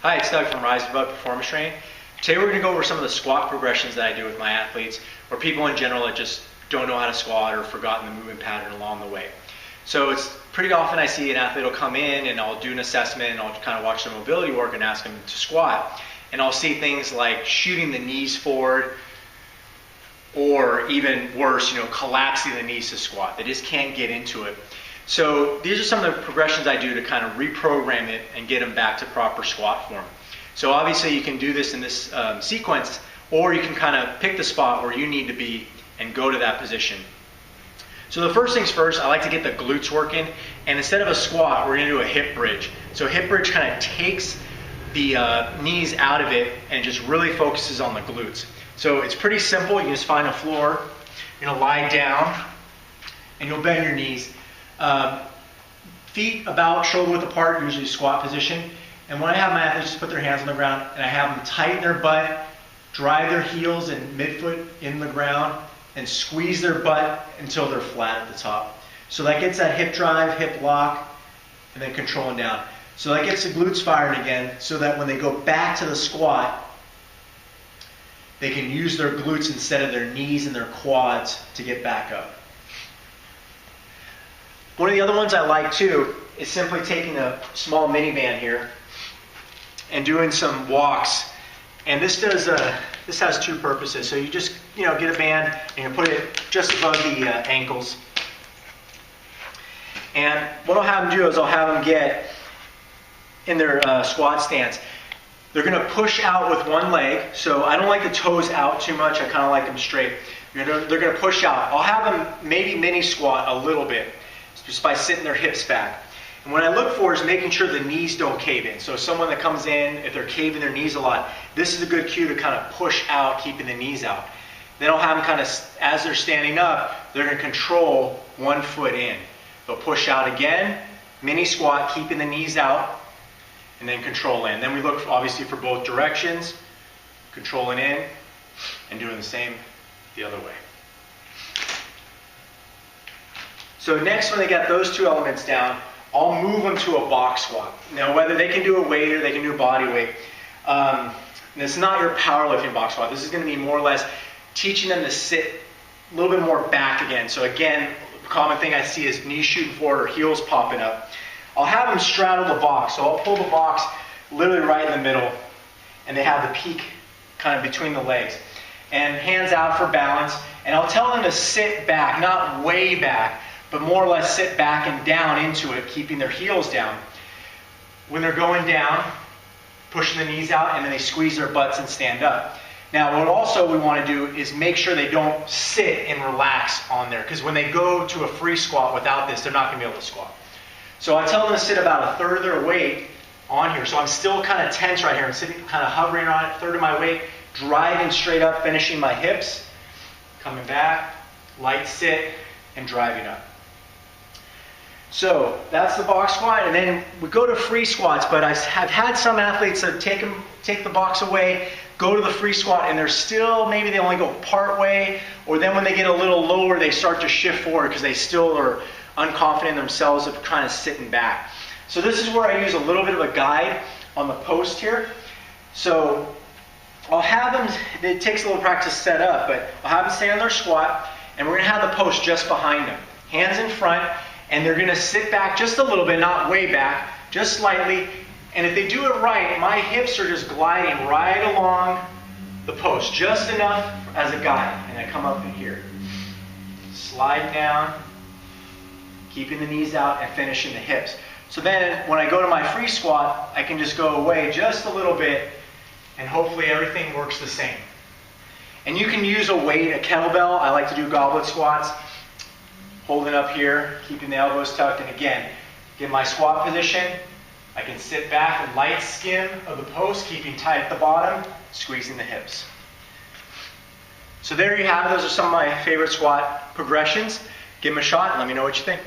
Hi, it's Doug from Rise Above Performance Training. Today we're going to go over some of the squat progressions that I do with my athletes, or people in general that just don't know how to squat or forgotten the movement pattern along the way. So it's pretty often I see an athlete will come in and I'll do an assessment and I'll kind of watch their mobility work and ask them to squat. And I'll see things like shooting the knees forward, or even worse, collapsing the knees to squat. They just can't get into it. So these are some of the progressions I do to kind of reprogram it and get them back to proper squat form. So obviously you can do this in this sequence, or you can kind of pick the spot where you need to be and go to that position. So the first things first, I like to get the glutes working, and instead of a squat, we're going to do a hip bridge. So hip bridge kind of takes the knees out of it and just really focuses on the glutes. So it's pretty simple. You can just find a floor, you're going to lie down, and you'll bend your knees. Feet about shoulder width apart, usually squat position. And when I have my athletes just put their hands on the ground and I have them tighten their butt, drive their heels and midfoot in the ground, and squeeze their butt until they're flat at the top. So that gets that hip drive, hip lock, and then controlling down. So that gets the glutes firing again, so that when they go back to the squat, they can use their glutes instead of their knees and their quads to get back up. One of the other ones I like too is simply taking a small mini band here and doing some walks. And this has two purposes. So you just get a band and you put it just above the ankles. And what I'll have them do is I'll have them get in their squat stance. They're going to push out with one leg. So I don't like the toes out too much. I kind of like them straight. They're going to push out. I'll have them maybe mini squat a little bit, just by sitting their hips back. And what I look for is making sure the knees don't cave in. So someone that comes in, if they're caving their knees a lot, this is a good cue to kind of push out, keeping the knees out. Then I'll have them kind of, as they're standing up, they're going to control one foot in. They'll push out again, mini squat, keeping the knees out, and then control in. Then we look obviously for both directions, controlling in, and doing the same the other way. So next, when they got those two elements down, I'll move them to a box squat. Now, whether they can do a weight or they can do a body weight, this is not your powerlifting box squat. This is going to be more or less teaching them to sit a little bit more back again. So again, the common thing I see is knees shooting forward or heels popping up. I'll have them straddle the box. So I'll pull the box literally right in the middle, and they have the peak kind of between the legs. And hands out for balance. And I'll tell them to sit back, not way back, but more or less sit back and down into it, keeping their heels down. When they're going down, pushing the knees out, and then they squeeze their butts and stand up. Now, what also we want to do is make sure they don't sit and relax on there, because when they go to a free squat without this, they're not going to be able to squat. So I tell them to sit about a third of their weight on here. So I'm still kind of tense right here. I'm sitting, kind of hovering on it, third of my weight, driving straight up, finishing my hips, coming back, light sit, and driving up. So that's the box squat, and then we go to free squats, but I have had some athletes that take the box away, go to the free squat, and they're still, maybe they only go part way, or then when they get a little lower, they start to shift forward because they still are unconfident in themselves of kind of sitting back. So this is where I use a little bit of a guide on the post here. So I'll have them, it takes a little practice to set up, but I'll have them stay on their squat, and we're going to have the post just behind them. Hands in front, and they're going to sit back just a little bit, not way back, just slightly. And if they do it right, my hips are just gliding right along the post, just enough as a guide. And I come up in here. Slide down, keeping the knees out and finishing the hips. So then when I go to my free squat, I can just go away just a little bit, and hopefully everything works the same. And you can use a weight, a kettlebell. I like to do goblet squats. Holding up here, keeping the elbows tucked, and again, get my squat position. I can sit back and light skim of the post, keeping tight at the bottom, squeezing the hips. So there you have it. Those are some of my favorite squat progressions. Give them a shot and let me know what you think.